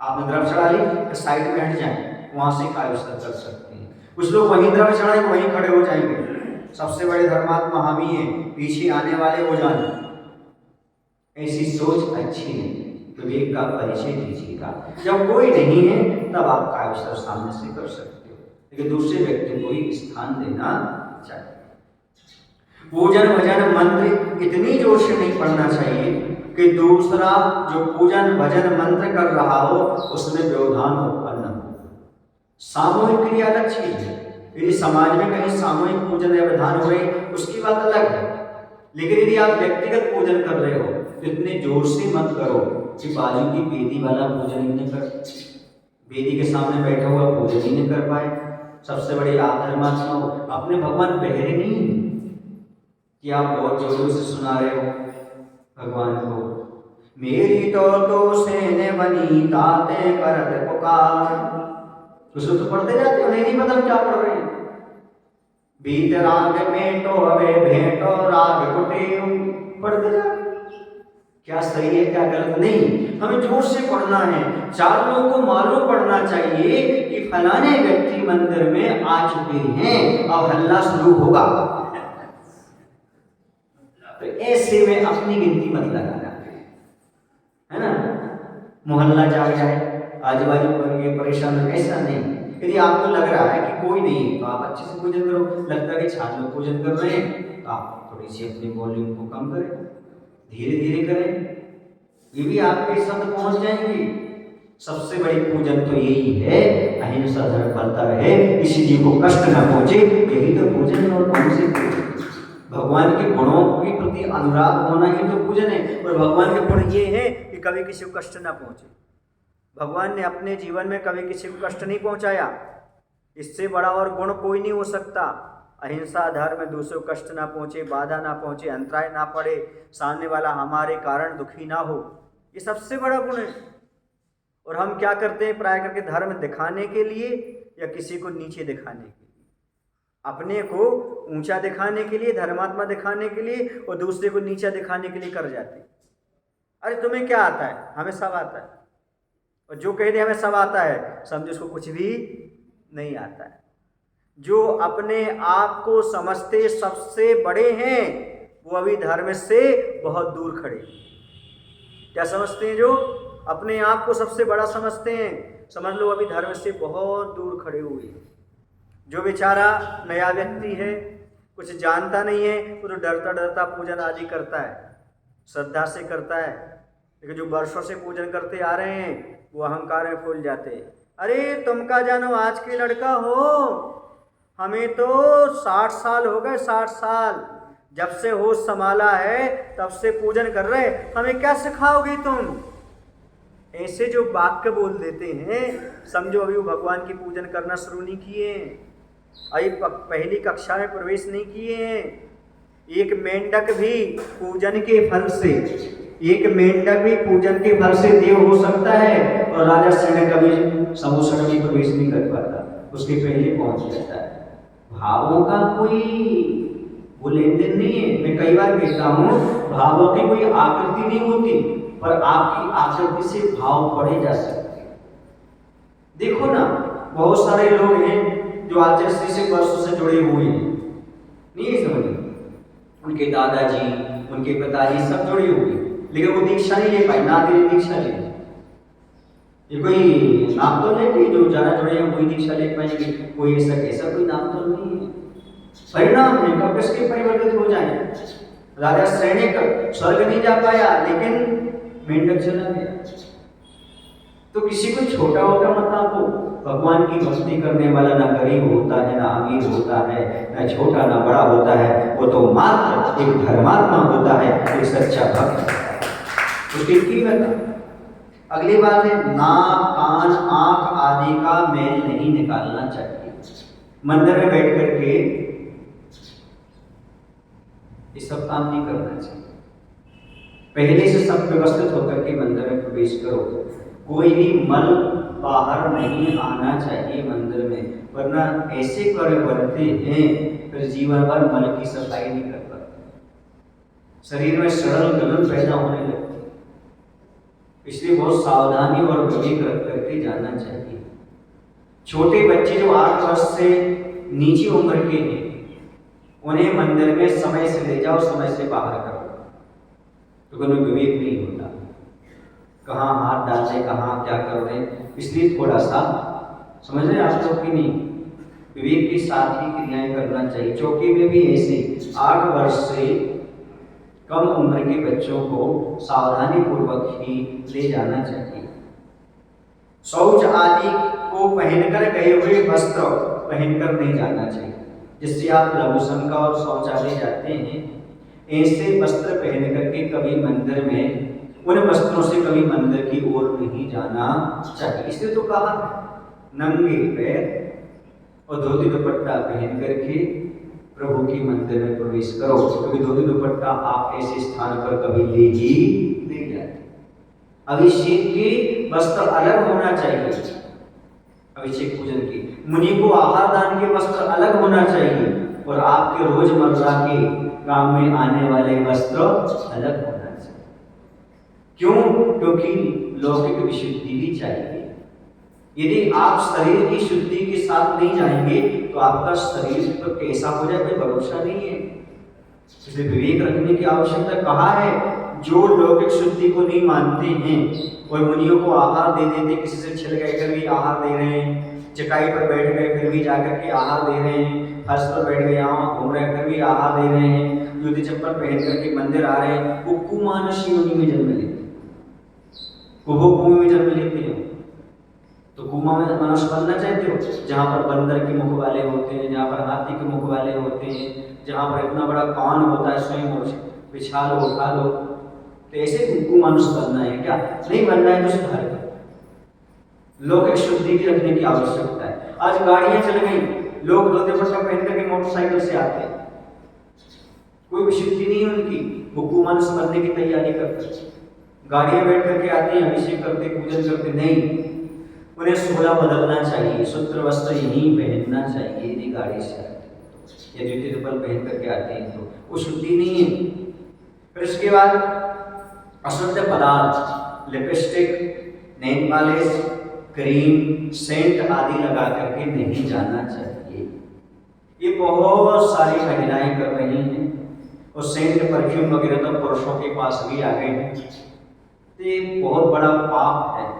आपने द्रव्य चढ़ा ली तो साइड में हट जाए, वहां से कायस्थल कर सकते हैं। कुछ लोग वहीं द्रव्य चढ़ाएंगे वहीं खड़े हो जाएंगे, सबसे बड़े धर्मात्मा हम ही हैं, पीछे आने वाले वो जाने। ऐसी सोच अच्छी नहीं, विवेक का परिचय दीजिएगा। जब कोई नहीं है तब आप कायस्थल सामने से कर सकते हो, लेकिन दूसरे व्यक्ति को ही स्थान देना चाहिए। पूजन भजन मंत्र इतनी जोर से नहीं पढ़ना चाहिए कि दूसरा जो पूजन भजन मंत्र कर रहा हो उसमें व्यवधान उत्पन्न हो। सामूहिक क्रिया अलग चीज है, यदि समाज में कहीं सामूहिक पूजन या विधान हो रही उसकी बात अलग है, लेकिन यदि आप व्यक्तिगत पूजन कर रहे हो तो इतने जोर से मत करो कि बाजू की बेदी वाला पूजन ही नहीं कर, बेदी के सामने बैठा हुआ पूजन ही नहीं कर पाए। सबसे बड़ी आप धर्मात्मा हो, अपने भगवान बहरे नहीं कि आप बहुत जोरों से सुना रहे हो भगवान को। मेरी तो सेने बनी ताते करत पुकार, उसको तो पढ़ते जाते हो, नहीं पता क्या पढ़ रहे हैं। बीत राग में तो अबे भेंटो राग कुटे, पढ़ते जाते। क्या सही है क्या गलत नहीं, हमें जोर से पढ़ना है। चार लोगों को मालूम पढ़ना चाहिए कि फलाने व्यक्ति मंदिर में आ चुके हैं, अब हल्ला शुरू होगा। तो ऐसे में अपनी गिनती मत लगाना, है ना। मोहल्ला जाग जाए, आजू बाजू परेशान हो, ऐसा नहीं। यदि आपको लग रहा है कि कोई नहीं तो आप अच्छे से पूजन करो। लगता है कि 4 लोग पूजन कर रहे हैं तो आप थोड़ी सी अपनी वॉल्यूम को कम करें, धीरे धीरे करें, ये भी आपके शब्द पहुंच जाएंगे। सबसे बड़ी पूजन तो यही है, अहिंसा धर्म फलता रहे, किसी जीव को कष्ट न पहुंचे, यही तो पूजन है। और कौन से भगवान के गुणों के प्रति अनुराग होना ही तो पूजन है। और भगवान के गुण ये है कि कभी किसी को कष्ट ना पहुंचे। भगवान ने अपने जीवन में कभी किसी को कष्ट नहीं पहुंचाया, इससे बड़ा और गुण कोई नहीं हो सकता। अहिंसा धर्म, दूसरों को कष्ट ना पहुंचे, बाधा ना पहुंचे, अंतराय ना पड़े, सामने वाला हमारे कारण दुखी ना हो, ये सबसे बड़ा गुण है। और हम क्या करते हैं प्राय करके, धर्म दिखाने के लिए या किसी को नीचे दिखाने के लिए, अपने को ऊंचा दिखाने के लिए, धर्मात्मा दिखाने के लिए, और दूसरे को नीचा दिखाने के लिए कर जाते हैं। अरे तुम्हें क्या आता है, हमें सब आता है। और जो कह दे हमें सब आता है, समझो उसको कुछ भी नहीं आता है। जो अपने आप को समझते सबसे बड़े हैं वो अभी धर्म से बहुत दूर खड़े। क्या समझते हैं? जो अपने आप को सबसे बड़ा समझते हैं, समझ लो अभी धर्म से बहुत दूर खड़े हुए हैं। जो बेचारा नया व्यक्ति है, कुछ जानता नहीं है, वो तो डरता डरता पूजन आदि करता है, श्रद्धा से करता है। लेकिन जो वर्षों से पूजन करते आ रहे हैं वो अहंकार में फूल जाते हैं। अरे तुम का जानो आज के लड़का हो, हमें तो 60 साल हो गए, 60 साल जब से होश संभाला है तब से पूजन कर रहे, हमें क्या सिखाओगे तुम? ऐसे जो वाक्य बोल देते हैं, समझो अभी वो भगवान की पूजन करना शुरू नहीं किए हैं, अभी पहली कक्षा में प्रवेश नहीं किए हैं। एक मेंढक भी पूजन के फल से, एक मेंढक भी पूजन के फल से देव हो सकता है, और राजा श्रेणी कभी समोसण में प्रवेश नहीं कर पाता, उसके पहले पहुंच जाता है। भावों का कोई वो लेन देन नहीं है। मैं कई बार कहता हूँ, भावों की कोई आकृति नहीं होती, पर आपकी आकृति से भाव पढ़े जा सकते हैं। देखो ना, बहुत सारे लोग हैं जो आचार्य से वर्षों से जुड़े हुए हैं, नहीं समझे, उनके दादाजी, उनके पिताजी सब जुड़े हुए, लेकिन वो दीक्षा नहीं ले पाए, ना दे दीक्षा ले। ये कोई नाम तो नहीं, जो ज्यादा जुड़े हैं वही दीक्षा ले पाएंगे, कोई ऐसा कोई नाम तो नहीं है। परिणाम है कब किसके परिवर्तित हो जाए। राजा सैनिक स्वर्ग नहीं जा पाया, लेकिन मेंढक चला गया। तो किसी को छोटा मोटा मत आंको। भगवान की भक्ति करने वाला ना गरीब होता है, ना अमीर होता है, ना छोटा ना बड़ा होता है, वो तो मात्र एक धर्मात्मा होता है, एक सच्चा भक्त होता है। उसकी कीमत। अगली बात है, नाक कान आंख आदि का मैल नहीं निकालना चाहिए। मंदिर में बैठ करके ये सब काम नहीं करना चाहिए। पहले से सब व्यवस्थित होकर के मंदिर में प्रवेश करो। कोई भी मल बाहर नहीं आना चाहिए मंदिर में, वरना ऐसे कर बढ़ते हैं फिर जीवन भर मल की सफाई नहीं कर पाते, शरीर में सड़न गलन पैदा होने लगती। इसलिए बहुत सावधानी और विवेक रख करके जाना चाहिए। छोटे बच्चे जो 8 वर्ष से नीचे उम्र के हैं, उन्हें मंदिर में समय से ले जाओ, समय से बाहर करो, तो कोई विवेक नहीं होता, कहाँ हाथ डाल दे, कहाँ क्या कर दे। इसलिए थोड़ा सा समझ रहे आप लोग कि नहीं, विवेक के साथ ही क्रियाएं करना चाहिए। चौकी में भी ऐसे 8 वर्ष से कम उम्र के बच्चों को सावधानी पूर्वक ही ले जाना चाहिए। शौच आदि को पहनकर गए हुए वस्त्र पहनकर नहीं जाना चाहिए। जिससे आप लघुशंका और शौचालय जाते हैं, ऐसे वस्त्र पहन करके कभी मंदिर में उन वस्त्रों से कभी मंदिर की ओर नहीं जाना चाहिए। इसलिए तो कहा नंगे पैर और धोती दुपट्टा पहन करके प्रभु की मंदिर में प्रवेश करो, क्योंकि धोती दुपट्टा आप ऐसे स्थान पर कभी ले ही नहीं जाते। अभिषेक के वस्त्र अलग होना चाहिए, अभिषेक पूजन की। मुनि को आहार दान के वस्त्र अलग होना चाहिए, और आपके रोजमर्रा के काम में आने वाले वस्त्र अलग होना चाहिए। क्यों? क्योंकि लौकिक विशुद्धि भी चाहिए। यदि आप शरीर की शुद्धि के साथ नहीं जाएंगे तो आपका शरीर तो कैसा हो जाए कोई भरोसा नहीं है। इसलिए विवेक रखने की आवश्यकता। कहा है जो लौकिक शुद्धि को नहीं मानते हैं और मुनियों को आहार दे देते, किसी से छिल गए फिर भी आहार दे रहे हैं, चटाई पर बैठ गए फिर भी जाकर के आहार दे रहे हैं, फर्श पर बैठ गए यहाँ घूम रहे फिर भी आहार दे रहे हैं, जूती चप्पल पहन करके मंदिर आ रहे हैं, वो कुमानुषी योनि में जन्म लेते, कुभोभूमि में जन्म लेते हैं। तो कुमा में मनुष्य बनना चाहते हो, जहाँ पर बंदर के मुख वाले होते हैं, जहाँ पर हाथी के मुख वाले होते हैं, जहाँ पर इतना बड़ा कान होता है, स्वयं बिछा लो उठा लो, तो ऐसे कुमानुष बनना है क्या? नहीं बनना है तो सुधार करो। लौकिक शुद्धि की रखने की आवश्यकता है। आज गाड़ियां चल गई, लोग धोती दुपट्टा पहन करके मोटरसाइकिल से आते हैं, कोई विशुद्धि नहीं है उनकी, वो कुमानुष बनने की तैयारी करते, गाड़ियां बैठ करके आते हैं, अभिषेक करते, पूजन करते। नहीं, उन्हें सोला बदलना चाहिए, सूत्र वस्त्र यही पहनना चाहिए। यदि गाड़ी से आते या जूते चप्पल पहन करके आते हैं तो वो शुद्धि नहीं है। फिर उसके बाद अशुद्ध पदार्थ, lipstick, nail polish, cream, scent आदि लगा करके नहीं जाना चाहिए। ये बहुत सारी महिलाएं कर रही हैं, और सेंट परफ्यूम वगैरह तो पुरुषों के पास भी आ गए हैं। तो ये बहुत बड़ा पाप है।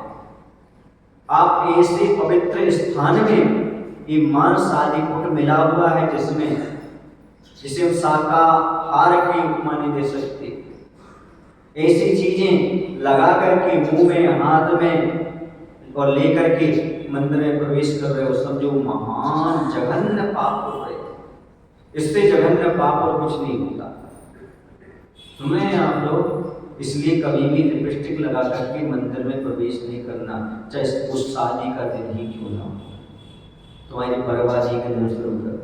आप ऐसे पवित्र स्थान में ये मांस आदि कुट मिला हुआ है जिसे हम शाकाहार की उपमा नहीं दे सकते, ऐसी चीजें लगा करके मुंह में हाथ में और लेकर के मंदिर में प्रवेश कर रहे हो, समझो महान जघन्य पाप हो रहे। इससे जघन्य पाप और कुछ नहीं होता। तुम्हें आप लोग इसलिए कभी भी लिपस्टिक लगा करके मंदिर में प्रवेश नहीं करना, चाहे उस शादी का दिन ही क्यों ना हो, तुम्हारी बर्बादी का दिन शुरू कर।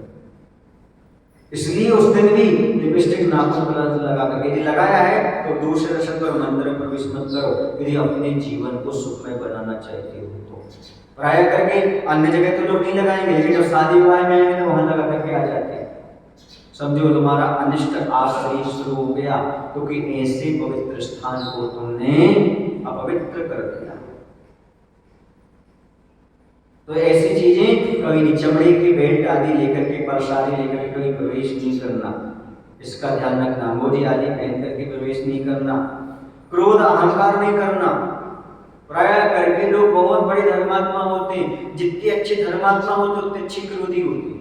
इसलिए उस दिन भी लिपस्टिक नाखून पर लगा करके, यदि लगाया है तो दूसरे दर्शन पर मंदिर में प्रवेश मत करो। यदि अपने जीवन को सुखमय बनाना चाहते हो तो प्राय करके अन्य जगह तो लोग नहीं लगाएंगे, लेकिन जब शादी विवाह में आएंगे तो वहां लगा करके आ जाते हैं। समझो तुम्हारा अनिष्ट आश्रय शुरू हो गया, क्योंकि ऐसे पवित्र स्थान को तुमने अपवित्र कर दिया। तो ऐसी चीजें कभी नहीं, चमड़े के बेल्ट आदि लेकर के, पर्स आदि लेकर के कभी प्रवेश नहीं करना, इसका ध्यान रखना। मोदी आदि पहन करके प्रवेश नहीं करना। क्रोध अहंकार नहीं करना। प्राय करके लोग बहुत बड़े धर्मात्मा होते हैं, जितने अच्छे धर्मात्मा होते उतने अच्छे क्रोधी होते हैं।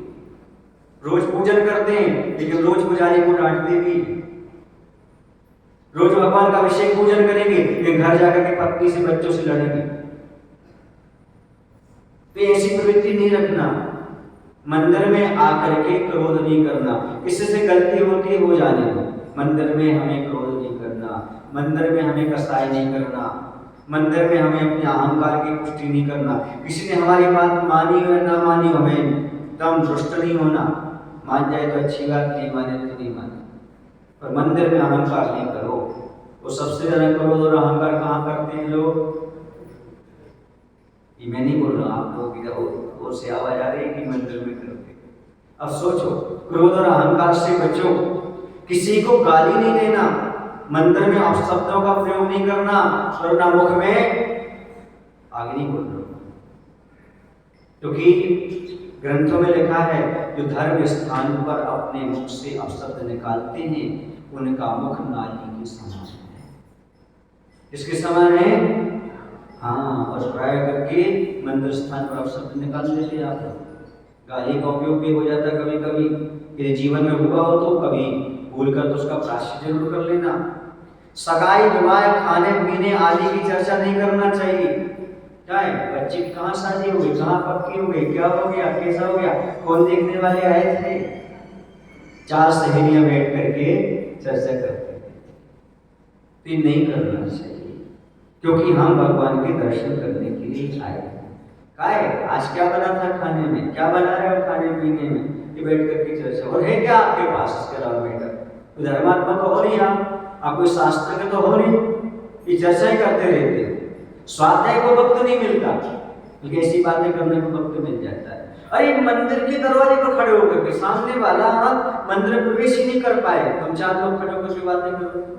रोज पूजन करते हैं लेकिन रोज पुजारी को डांटते भी, रोज भगवान का अभिषेक पूजन करेंगे लेकिन घर जाकर के पत्नी से बच्चों से लड़ेंगे। तो ऐसी प्रवृत्ति नहीं रखना। मंदिर में आकर के क्रोध नहीं करना, इससे गलती होती है हो जाने दो। मंदिर में हमें क्रोध नहीं करना, मंदिर में हमें कसाई नहीं करना, मंदिर में हमें अपने अहंकार की पुष्टि नहीं करना। किसी ने हमारी बात मानी हो या ना मानी हो, हमें एकदम दुष्ट नहीं होना। मान जाए तो अच्छी बात, नहीं माने तो नहीं माने, पर मंदिर में अहंकार नहीं करो। वो सबसे ज्यादा क्रोध और अहंकार कहाँ करते हैं लोग? ये मैं नहीं बोल रहा, आप लोग इधर और से आवाज आ रही है कि मंदिर में करते। अब सोचो, क्रोध और अहंकार से बचो। किसी को गाली नहीं देना, मंदिर में अपशब्दों का प्रयोग नहीं करना, और ना मुख में आगे नहीं बोलना, क्योंकि ग्रंथों में लिखा है जो धर्म स्थान पर अपने मुख से अपशब्द निकालते हैं उनका मुख नाली के समान है। किसके समान है? हाँ, और प्राय करके मंदिर स्थान पर अपशब्द निकाल देते आप। गाली का उपयोग भी हो जाता है कभी कभी, ये जीवन में हुआ हो तो कभी भूलकर तो उसका प्रायश्चित जरूर कर लेना। सगाई विवाह खाने पीने आदि की चर्चा नहीं करना चाहिए। क्या है, बच्चे की कहाँ शादी हो गई, कहाँ पक्की हो गई, क्या हो गया, कैसा हो गया, कौन देखने वाले आए थे, 4 सहेलियां बैठ करके चर्चा करते थे। तो ये नहीं करना चाहिए, क्योंकि हम भगवान के दर्शन करने के लिए आए हैं। क्या है, आज क्या बना था खाने में, क्या बना रहे हो खाने पीने में, ये बैठ करके चर्चा। और है क्या आपके पास इसके अलावा बेटा? तो धर्मात्मा तो हो नहीं, आप कोई शास्त्र के तो हो नहीं, ये चर्चा ही करते रहते हैं। स्वाध्याय को वक्त नहीं मिलता, लेकिन ऐसी बातें करने को वक्त मिल जाता है। अरे मंदिर के दरवाजे पर खड़े होकर के सामने वाला मंदिर में प्रवेश ही नहीं कर पाए, तुम 4 लोग खड़े होकर के बातें कर रहे हो।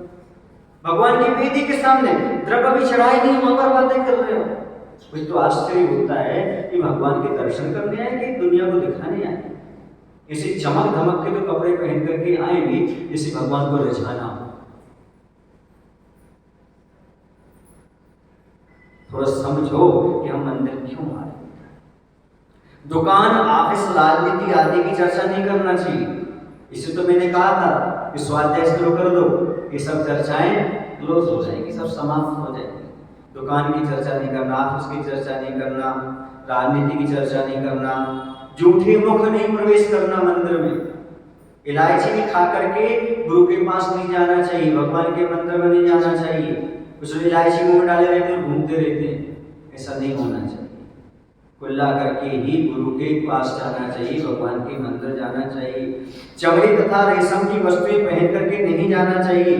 भगवान की वेदी के सामने द्रव्य भी चढ़ाई नहीं, वहां पर बातें कर रहे हो। कुछ तो आश्चर्य होता है कि भगवान के दर्शन करने आए कि दुनिया को दिखाने आए। इसी चमक धमक के तो कपड़े पहन करके आएंगे जिससे भगवान को रिझाना हो। थोड़ा समझो कि हम मंदिर क्यों आ रहे हैं। दुकान, ऑफिस, राजनीति आदि की चर्चा नहीं करना चाहिए। इसे तो मैंने कहा था कि स्वाध्याय शुरू कर दो, ये सब चर्चाएं क्लोज हो जाएंगी, सब समाप्त हो जाएंगी। दुकान की चर्चा नहीं करना, ऑफिस की चर्चा नहीं करना, राजनीति की चर्चा नहीं करना, झूठे मुख नहीं प्रवेश करना मंदिर में। इलायची भी खा करके गुरु के पास नहीं जाना चाहिए, भगवान के मंदिर में नहीं जाना चाहिए। उसमें इलायची मुंह डाले रहते हैं, घूमते रहते हैं, ऐसा नहीं होना चाहिए। कुल्ला करके ही गुरु के पास जाना चाहिए, भगवान के मंदिर जाना चाहिए। चमड़ी तथा रेशम की वस्तुएं पहन करके नहीं जाना चाहिए।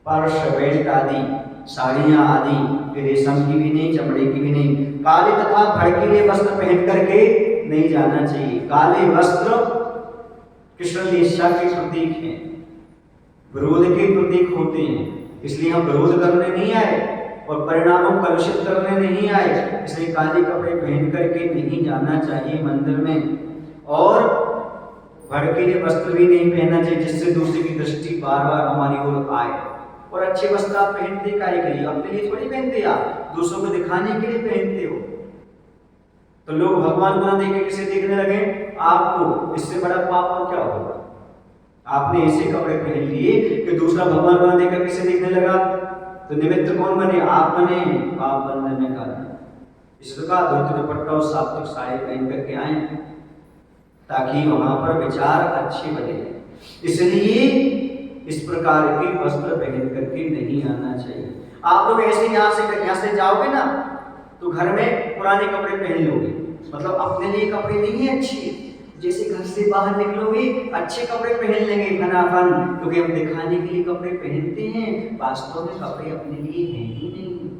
पर्स, बेल्ट आदि, साड़ियां आदि रेशम की भी नहीं, चमड़े की भी नहीं। काले तथा भड़कीले वस्त्र पहन करके नहीं जाना चाहिए। काले वस्त्र कृष्ण लीला के प्रतीक हैं, विरोध के प्रतीक होते हैं, इसलिए हम विरोध करने नहीं आए और परिणामों को कलुषित करने नहीं आए। इसलिए काले कपड़े पहन करके नहीं जाना चाहिए मंदिर में, और भड़कीले वस्त्र भी नहीं पहनना चाहिए जिससे दूसरे की दृष्टि बार बार हमारी ओर आए। और अच्छे वस्त्र आप पहनते काहे के लिए? अपने लिए थोड़ी पहनते, आप दूसरों को दिखाने के लिए पहनते हो। तो लोग भगवान को ना देख के किसे देखने लगे? आपको। इससे बड़ा पाप और क्या होगा? आपने ऐसे कपड़े पहन लिए कि दूसरा भगवान को ना देखकर किसे देखने लगा, तो निमित्त कौन बने? आप बने, पाप बनने में कारण। इसलिए कहा धोती दुपट्टा और सात्विक साड़ी पहन करके आए, ताकि वहां पर विचार अच्छे बने। इसलिए इस प्रकार के वस्त्र पहन करके नहीं आना चाहिए। आप लोग ऐसे यहाँ से जाओगे ना तो घर में पुराने कपड़े पहन लोगे, मतलब अपने लिए कपड़े नहीं है अच्छे। जैसे घर से बाहर निकलोगे अच्छे कपड़े पहन लेंगे फनाफन, क्योंकि हम दिखाने के लिए कपड़े पहनते हैं, वास्तव में कपड़े अपने लिए हैं ही नहीं।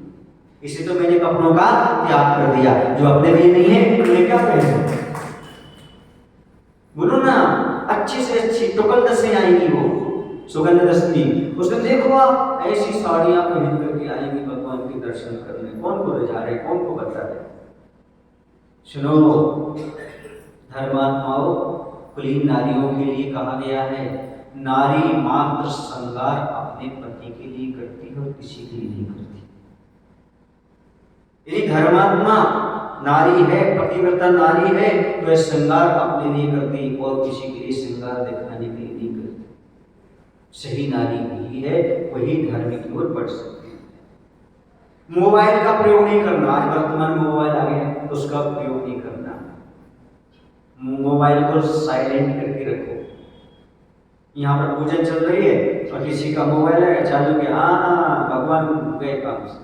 इसे तो मैंने कपड़ों का त्याग कर दिया, जो अपने लिए नहीं है उन्हें क्या पहने? बोलो ना, अच्छी से अच्छी टुकल दशें आएंगी, वो सुगंध दशमी, उसमें देखो आप ऐसी साड़ियां पहन करके आएंगी भगवान के दर्शन करने। कौन को ले जा रहे, कौन को बता रहे? सुनो धर्मात्माओं, कुलीन नारियों के लिए कहा गया है, नारी मात्र श्रृंगार अपने पति के लिए करती है और किसी के लिए नहीं करती। यदि धर्मात्मा नारी है, पतिव्रता नारी है, तो श्रृंगार अपने लिए करती और किसी के लिए श्रृंगार दिखाने के लिए नहीं करती। सही नारी वही है, वही धर्म की ओर बढ़ सकती है। मोबाइल का प्रयोग नहीं करना। आज वर्तमान में मोबाइल आ गया, उसका उपयोग नहीं करना। मोबाइल को साइलेंट करके रखो। यहाँ पर पूजन चल रही है और किसी का मोबाइल है चालू किया, हाँ भगवान गए काम से।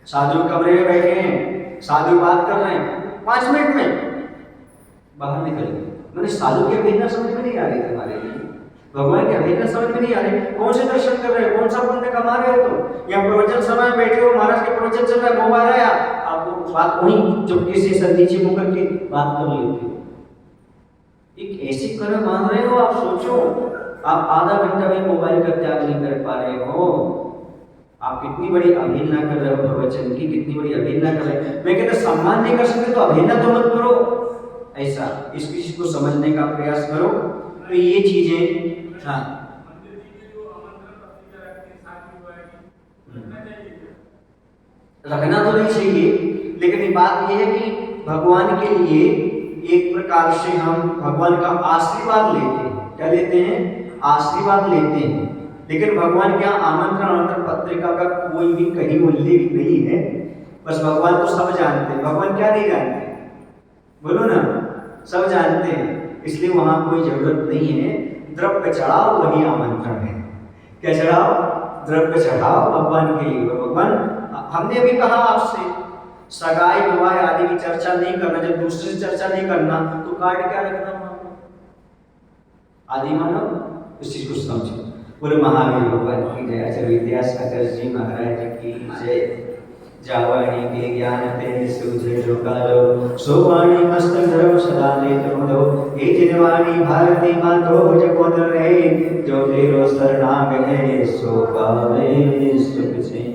साधु कमरे में बैठे हैं, साधु बात कर रहे हैं, 5 मिनट में बाहर निकल गए। मैंने साधु की अभिज्ञा समझ में नहीं आ रही तुम्हारे लिए, भगवान की अभिज्ञा समझ में नहीं आ रही। कौन से दर्शन कर रहे हो, कौन सा पुण्य कमा रहे हो तुम? यहाँ प्रवचन समय बैठे हो, महाराज के प्रवचन चल रहा है, मोबाइल आया, आप बात वहीं चुपके से सर नीचे मुंह करके बात कर लेते हो। एक ऐसी कर्म मान रहे हो, आप सोचो, आप आधा घंटा भी मोबाइल का त्याग नहीं कर पा रहे हो। आप कितनी बड़ी अवहेलना कर रहे हो प्रवचन की, कितनी बड़ी अवहेलना कर रहे हो। मैं कहता सम्मान नहीं कर सकते तो अवहेलना तो मत करो। ऐसा इस चीज को समझने का प्रयास करो। तो ये चीजें, हाँ रखना तो नहीं चाहिए, लेकिन बात यह है कि भगवान के लिए एक प्रकार से हम भगवान का आशीर्वाद लेते हैं। क्या लेते हैं? आशीर्वाद लेते हैं। लेकिन भगवान के यहाँ आमंत्रण पत्रिका का कोई भी कहीं उल्लेख नहीं है। बस भगवान तो सब जानते हैं। भगवान क्या नहीं जानते? बोलो ना, सब जानते हैं, इसलिए वहां कोई जरूरत नहीं है। द्रव्य चढ़ाओ वही आमंत्रण है। क्या चढ़ाओ? द्रव्य चढ़ाओ भगवान के लिए। भगवान, हमने भी कहा आपसे सगाई विवाह आदि की चर्चा नहीं करना। जब दूसरे से चर्चा नहीं करना तो कार्ड क्या रखना वहां पर? आदि मानव इस चीज को समझो। बोले महावीर भगवान की जय। आचार्य विद्यासागर जी महाराज की जय। जावाणी के ज्ञान तेज सूझे जो कालो, सोवाणी मस्तक धरो सदा नेत्र मुदो। हे जिनवाणी भारती मातो जगोदर रहे, जो तेरो शरणागत है सो पावे सुख से।